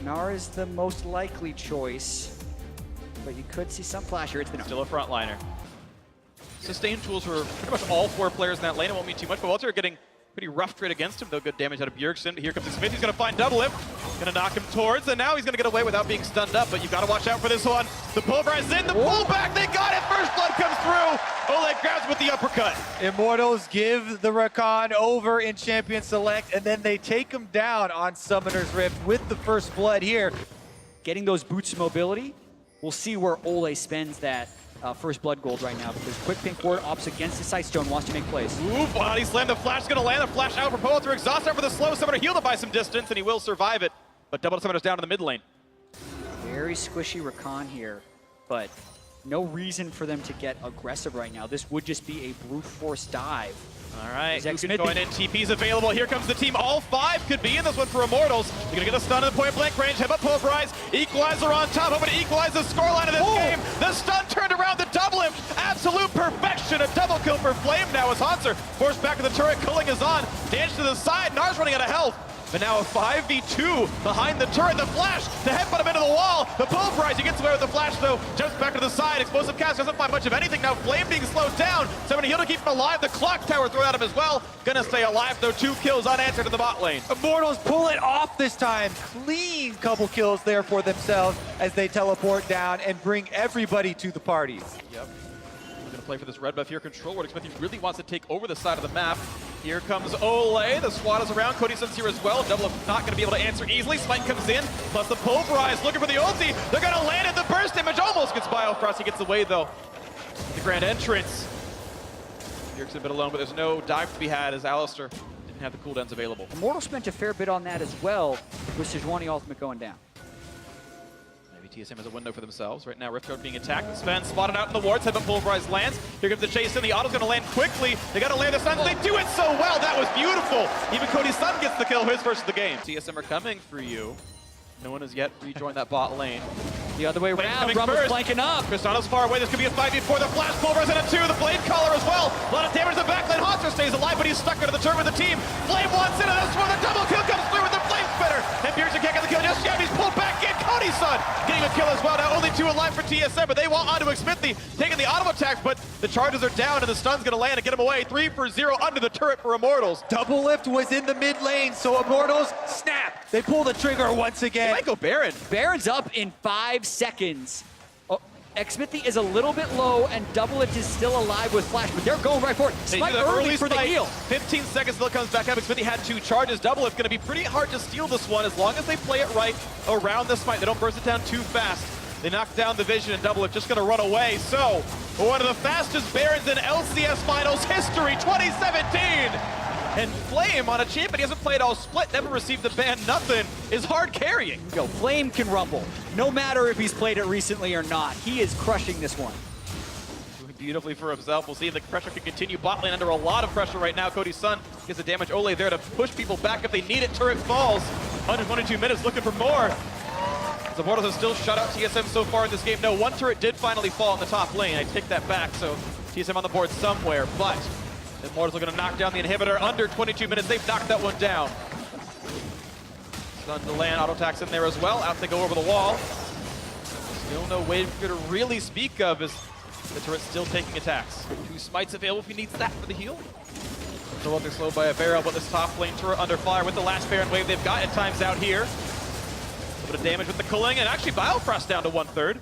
Gnar is the most likely choice, but you could see some flash here. It's the Gnar. Still a frontliner. Sustain tools for pretty much all four players in that lane. It won't mean too much, but POBELTER getting pretty rough trade against him, though good damage out of BJERGSEN. But here comes XMITHIE. He's going to find DOUBLELIFT. Going to knock him towards, and now he's going to get away without being stunned up, but you've got to watch out for this one. The pulverize in, the pullback, they got it! First blood comes through! OLLEH grabs with the uppercut. Immortals give the Rakan over in Champion Select, and then they take him down on Summoner's Rift with the first blood here. Getting those boots of mobility, we'll see where OLLEH spends that first blood gold right now, because quick pink ward ops against the Sightstone, wants to make plays. Ooh, body slam, the flash is going to land, the flash out for POBELTER, exhaust out for the slow Summoner, healed him by some distance, and he will survive it. But double Summoner's down in the mid lane. Very squishy Rakan here, but no reason for them to get aggressive right now. This would just be a brute force dive. All right, XMITHIE going in, TP's available. Here comes the team. All five could be in this one for Immortals. They're going to get a stun in the point blank range. Head up pulverize. Equalizer on top. Hoping to equalize the scoreline of this game. The stun turned around the DOUBLELIFT. Absolute perfection. A double kill for Flame now as HAUNTZER forced back to the turret. Cooling is on. Dash to the side. Gnar's running out of health. But now a 5v2 behind the turret. The flash, the headbutt him into the wall. The pulverize, he gets away with the flash though. Jumps back to the side. Explosive cast doesn't find much of anything. Now Flame being slowed down. Somebody heal to keep him alive. The clock tower thrown at him as well. Gonna stay alive though. 2 kills unanswered in the bot lane. Immortals pull it off this time. Clean couple kills there for themselves as they teleport down and bring everybody to the party. Yep. We're gonna play for this red buff here. Control where XMITHIE really wants to take over the side of the map. Here comes OLLEH. The squad is around. CODY's here as well. DOUBLELIFT not going to be able to answer easily. Smite comes in, plus the pulverize looking for the ulti. They're going to land it. The burst damage almost gets BIOFROST. He gets away though. The grand entrance. BJERGSEN a bit alone, but there's no dive to be had as Alistar didn't have the cooldowns available. Immortals spent a fair bit on that as well, with Sejuani ultimate going down. TSM has a window for themselves. Right now, Rift Guard being attacked. Sven spotted out in the wards. Headbutt pulverize lands. Here comes the chase in. The auto's going to land quickly. They got to land the stuns. They do it so well. That was beautiful. Even CODY's son gets the kill. His first of the game. TSM are coming for you. No one has yet rejoined that bot lane. The other way around. Rumble flanking up. Tristana's far away. This could be a 5v4. The flash pulverize and a 2. The blade collar as well. A lot of damage to the backline. HAUNTZER stays alive, but he's stuck under the turret with the team. Flame wants in, and that's where the double kill comes through with the flame spitter. And BJERGSEN can't get the kill just yet. He's pulled back in. CODY's son getting a kill as well. Now only 2 alive for TSM, but they want onto XMITHIE, taking the auto attacks, but the charges are down, and the stun's going to land and get him away. 3 for 0 under the turret for Immortals. DOUBLELIFT was in the mid lane, so Immortals snap. They pull the trigger once again. They might go Baron. Baron's up in 5 seconds. Oh, XMITHIE is a little bit low, and DOUBLELIFT is still alive with flash, but they're going right for it. Smite early for the heal. 15 seconds until it comes back up. XMITHIE had 2 charges. DOUBLELIFT going to be pretty hard to steal this one as long as they play it right around the smite. They don't burst it down too fast. They knock down the vision, and DOUBLELIFT just going to run away. So, one of the fastest Barons in LCS Finals history, 2017. And Flame on a champion he hasn't played all split, never received the ban, nothing, is hard carrying. Yo, Flame can rumble. No matter if he's played it recently or not, he is crushing this one. Doing beautifully for himself. We'll see if the pressure can continue. Bot lane under a lot of pressure right now. CODY's son gets the damage. OLLEH there to push people back if they need it. Turret falls. 122 minutes looking for more. The Immortals have still shut out TSM so far in this game. No, 1 turret did finally fall in the top lane. I take that back, so TSM on the board somewhere, but the Immortals are going to knock down the inhibitor under 22 minutes. They've knocked that one down. Stun to land, auto attacks in there as well. Out they go over the wall. Still no wave to really speak of as the turret's still taking attacks. 2 smites available if he needs that for the heal. So they're slowed by a barrel, but this top lane turret under fire with the last Baron wave they've got. At times out here. A bit of damage with the cooling, and actually BIOFROST down to 1/3.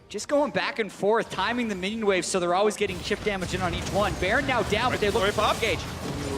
Just going back and forth, timing the minion waves so they're always getting chip damage in on each one. Baron now down, but they look for engage.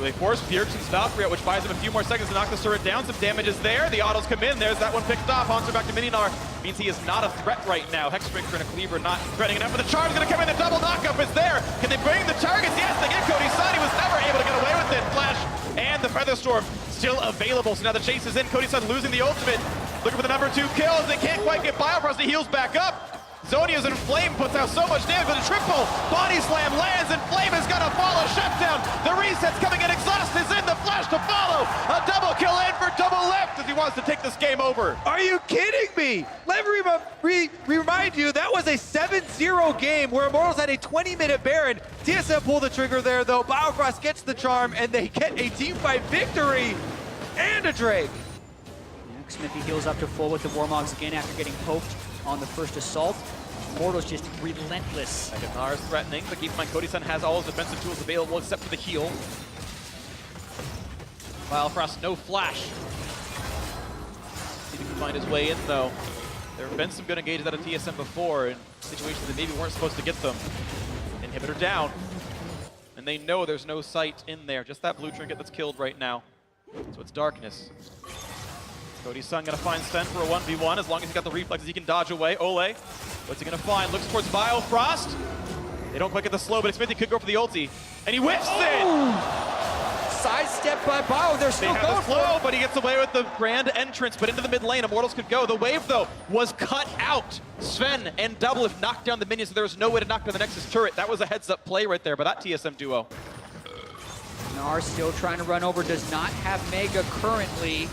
They force BJERGSEN's Valkyrie out, which buys him a few more seconds to knock the turret down. Some damage is there. The autos come in. There's that one picked off. HAUNTZER back to Gnar. Means he is not a threat right now. Hexdrinker and a Cleaver not threatening enough, but the charge is going to come in. The double knockup is there. Can they bring the targets? Yes, they get CODY's son. He was never able to get away with it. Flash and the Featherstorm still available. So now the chase is in. CODY's son losing the ultimate. Looking for the number 2 kills. They can't quite get BIOFROST. He heals back up. Zonia's in Flame puts out so much damage, but a triple body slam lands, and Flame is gonna follow shutdown. The reset's coming in, exhaust is in, the flash to follow. A double kill in for DOUBLELIFT as he wants to take this game over. Are you kidding me? Let me remind you, that was a 7-0 game where Immortals had a 20-minute Baron. TSM pulled the trigger there though. BIOFROST gets the charm, and they get a team fight victory and a Drake. XMITHIE heals up to full with the Warmogs again after getting poked on the first assault. Immortals just relentless. Gnar is threatening, but keep in mind CODY has all his defensive tools available except for the heal. BIOFROST, no flash. See if he can find his way in though. There have been some good engages out of TSM before in situations that maybe weren't supposed to get them. Inhibitor down. And they know there's no sight in there, just that blue trinket that's killed right now. So it's darkness. CODY's gonna find Sven for a 1v1 as long as he's got the reflexes he can dodge away. OLLEH, what's he gonna find? Looks towards BIOFROST. They don't quite get the slow, but XMITHIE could go for the ulti. And he whiffs it! Sidestep by Bio, they're still They have going the for slow, it. but he gets away with the grand entrance, but into the mid lane, Immortals could go. The wave, though, was cut out. Sven and DOUBLELIFT knocked down the minions, so there was no way to knock down the Nexus turret. That was a heads-up play right there by that TSM duo. Gnar still trying to run over, does not have Mega currently.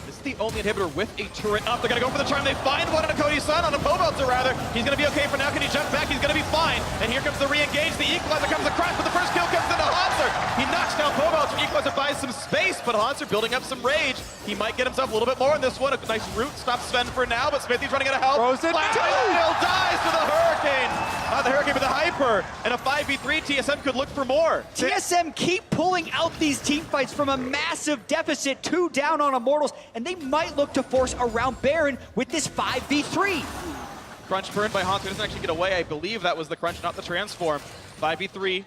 This is the only inhibitor with a turret up. They're going to go for the charm. They find one on a CODY on a POBELTER rather. He's going to be okay for now. Can he jump back? He's going to be fine. And here comes the re-engage. The equalizer comes across, but the first kill comes into HAUNTZER. He knocks down POBELTER. Equalizer buys some space, but HAUNTZER building up some rage. He might get himself a little bit more in this one. A nice root stops Sven for now, but SMITHIE's running out of help. Frozen. Still dies to the Hurricane. Not the Hurricane, but the Hyper. And a 5v3, TSM could look for more. TSM keep pulling out these team fights from a massive deficit, 2 down on Immortals, and they might look to force around Baron with this 5v3. Crunch burned by HAUNTZER. Doesn't actually get away. I believe that was the crunch, not the transform. 5v3.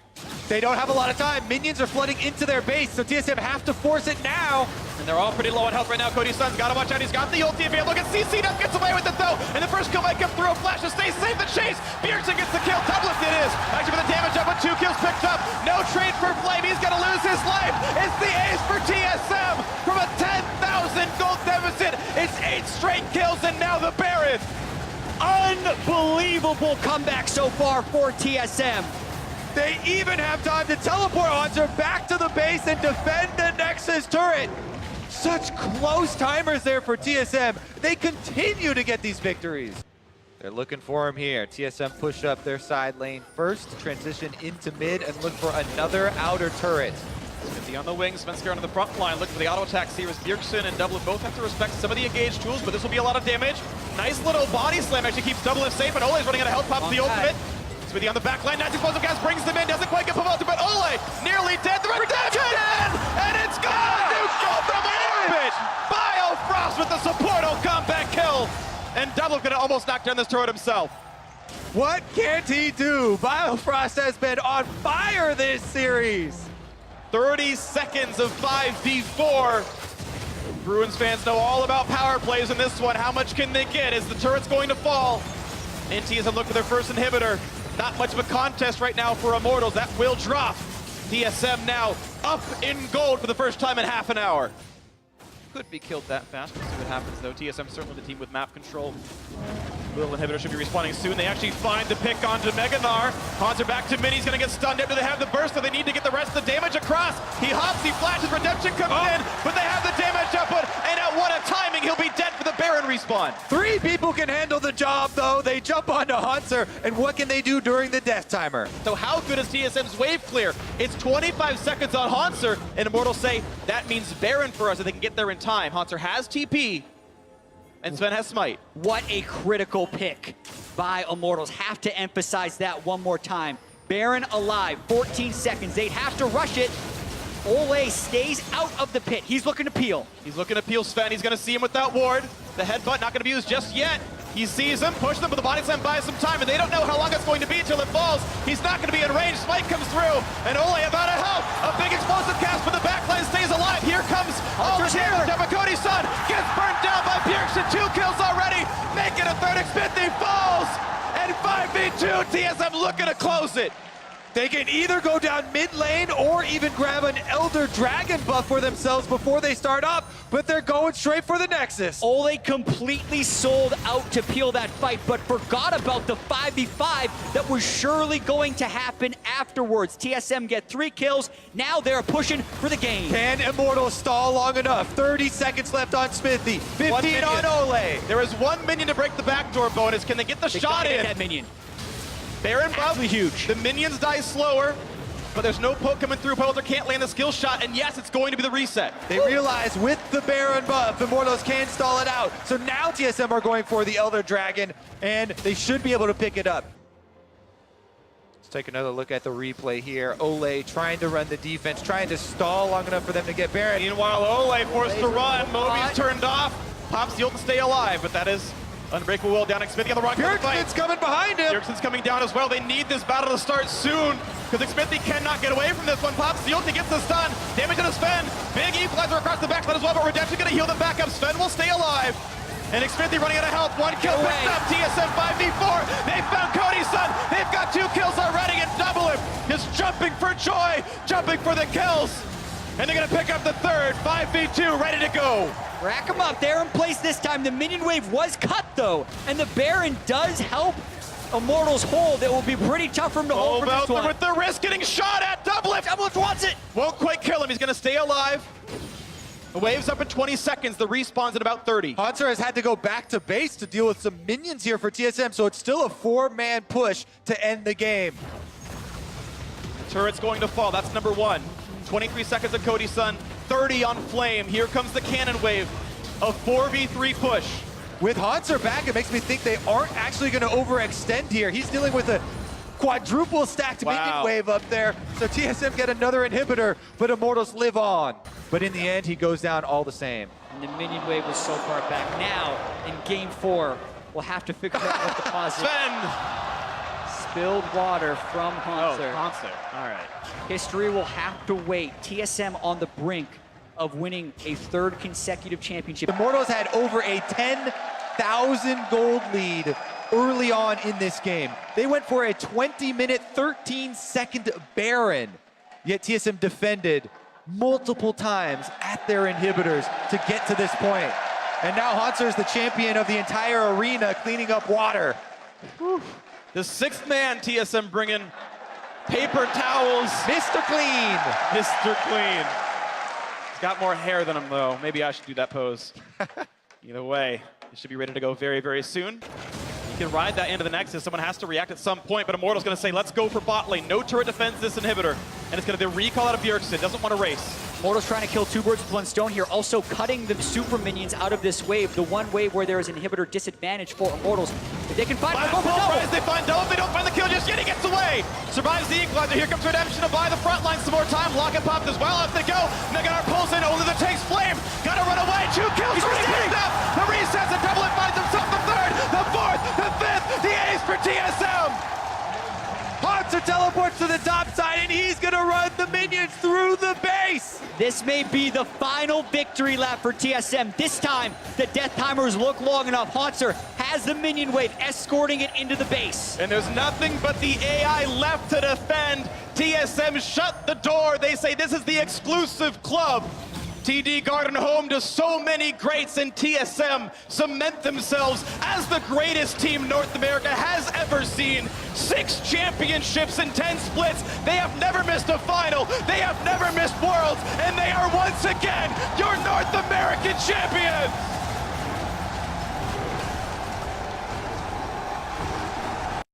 They don't have a lot of time. Minions are flooding into their base, so TSM have to force it now. And they're all pretty low on health right now. CODY's got to watch out. He's got the ulti available. Look at CC. Gets away with it though. And the first kill might come through. A flash to stay safe. The chase. BJERGSEN gets the kill. DOUBLELIFT it is. Actually with the damage up with 2 kills picked up. No trade for Flame. He's going to lose his life. It's the ace for TSM from a 10,000 gold deficit. It's 8 straight kills and now the Baron. Unbelievable comeback so far for TSM. They even have time to teleport HAUNTZER back to the base and defend the Nexus turret. Such close timers there for TSM. They continue to get these victories. They're looking for him here. TSM push up their side lane first, transition into mid, and look for another outer turret. SMITHIE on the wing, SVENSKEREN on the front line. Look for the auto attacks here as BJERGSEN and DOUBLELIFT both have to respect some of the engaged tools, but this will be a lot of damage. Nice little body slam actually keeps DOUBLELIFT safe, and OLLEH's running out of health, pops the ultimate. SMITHIE on the back line, nice explosive gas brings them in, doesn't quite get POBELTER, but OLLEH nearly dead. The redemption! And it's gone! New kill from orbit! BIOFROST with the supportal comeback kill! And DOUBLELIFT gonna almost knock down this turret himself. What can't he do? BIOFROST has been on fire this series. 30 seconds of 5v4. Bruins fans know all about power plays in this one. How much can they get? Is the turret's going to fall? NT has a look for their first inhibitor. Not much of a contest right now for Immortals. That will drop. TSM now up in gold for the first time in half an hour. Could be killed that fast. We'll see what happens though. TSM certainly the team with map control. Little inhibitor should be respawning soon. They actually find the pick onto Gnar. HAUNTZER back to mid. He's going to get stunned after they have the burst, so they need to get the rest of the damage across. He hops, he flashes, redemption comes in, but they have the damage output, and at what a timing, he'll be dead for the Baron respawn. 3 people can handle the job though. They jump onto HAUNTZER, and what can they do during the death timer? So how good is TSM's wave clear? It's 25 seconds on HAUNTZER, and Immortals say that means Baron for us if they can get there in time. HAUNTZER has TP, and Sven has Smite. What a critical pick by Immortals. Have to emphasize that one more time. Baron alive, 14 seconds. They'd have to rush it. OLLEH stays out of the pit. He's looking to peel. He's looking to peel Sven. He's going to see him with that ward. The headbutt not going to be used just yet. He sees him, push them, but the body slam buys some time, and they don't know how long it's going to be until it falls. He's not going to be in range. Smite comes through, and OLLEH about to help. A big explosive cast, but the backline stays alive. Here comes HAUNTZER's here. CODY's son gets burnt down by BJERGSEN. 2 kills already. Make it a third. XMITHIE falls, and 5v2. TSM looking to close it. They can either go down mid lane or even grab an Elder Dragon buff for themselves before they start up, but they're going straight for the Nexus. OLLEH completely sold out to peel that fight, but forgot about the 5v5 that was surely going to happen afterwards. TSM get 3 kills. Now they're pushing for the game. Can Immortals stall long enough? 30 seconds left on SMITHIE. 15 on OLLEH. There is 1 minion to break the backdoor bonus. Can they get the They shot gotta in? get that minion. Baron buff. Actually huge. The minions die slower. but there's no poke coming through. POBELTER can't land the skill shot, and yes, it's going to be the reset. They realize with the Baron buff, Immortals can stall it out. So now TSM are going for the Elder Dragon, and they should be able to pick it up. Let's take another look at the replay here. OLLEH trying to run the defense, trying to stall long enough for them to get Baron. Meanwhile, OLLEH forced to run. Moby's turned off. Pops the ult to stay alive, but that is Unbreakable Will down. XMITHIE on the wrong side of the fight. BJERGSEN's coming behind him. BJERGSEN's coming down as well. They need this battle to start soon because XMITHIE cannot get away from this one. Pops the ult, he gets the stun. Damage on Sven. Big equalizer across the backside as well, but Redemption going to heal them back up. Sven will stay alive. And XMITHIE running out of health. One kill picked up. TSM 5v4. They found CODY's son. They've got 2 kills already, and DOUBLELIFT is jumping for joy, jumping for the kills. And they're going to pick up the third. 5v2, ready to go. Rack him up. They're in place this time. The minion wave was cut, though. And the Baron does help Immortals hold. It will be pretty tough for him to hold for this one. With the wrist getting shot at. DOUBLELIFT wants it. Won't quite kill him. He's going to stay alive. The wave's up in 20 seconds. The respawn's in about 30. HAUNTZER has had to go back to base to deal with some minions here for TSM, so it's still a 4-man push to end the game. Turret's going to fall. That's number 1. 23 seconds of CODY's son. 30 on Flame. Here comes the cannon wave. A 4v3 push. With HAUNTZER back, it makes me think they aren't actually going to overextend here. He's dealing with a quadruple stacked minion wave up there. So TSM get another inhibitor, but Immortals live on. But in the end, he goes down all the same. And the minion wave was so far back. Now, in game 4, we'll have to figure out what the cause is. Sven! Spilled water from HAUNTZER. HAUNTZER. All right. History will have to wait. TSM on the brink of winning a 3rd consecutive championship. Immortals had over a 10,000 gold lead early on in this game. They went for a 20-minute, 13-second Baron, yet TSM defended multiple times at their inhibitors to get to this point. And now HAUNTZER is the champion of the entire arena, cleaning up water. Whew. The 6th man, TSM bringing paper towels. Mr. Clean. Mr. Clean. He's got more hair than him, though. Maybe I should do that pose. Either way, he should be ready to go very, very soon. You can ride that into the Nexus. Someone has to react at some point, but Immortal's going to say, let's go for bot lane. No turret defends this inhibitor. And it's going to be a recall out of BJERGSEN. Doesn't want to race. Immortals trying to kill 2 birds with 1 stone here, also cutting the super minions out of this wave, the one wave where there is inhibitor disadvantage for Immortals. If they can find They find double, they don't find the kill just yet, he gets away! Survives the equalizer, here comes Redemption to buy the front line some more time, Lock and Pop as well, up they go! Gnar pulls in, only the takes Flame, gotta run away, 2 kills, picked up! The resets, and DOUBLELIFT finds himself the 3rd, the 4th, the 5th, the ace for TSM! HAUNTZER teleports to the top side, and he's gonna run the minions through the base! This may be the final victory lap for TSM. This time, the death timers look long enough. HAUNTZER has the minion wave, escorting it into the base. And there's nothing but the AI left to defend. TSM shut the door. They say this is the exclusive club. TD Garden home to so many greats, and TSM cement themselves as the greatest team North America has ever seen. 6 championships and 10 splits. They have never missed a final. They have never missed Worlds, and they are once again your North American champions.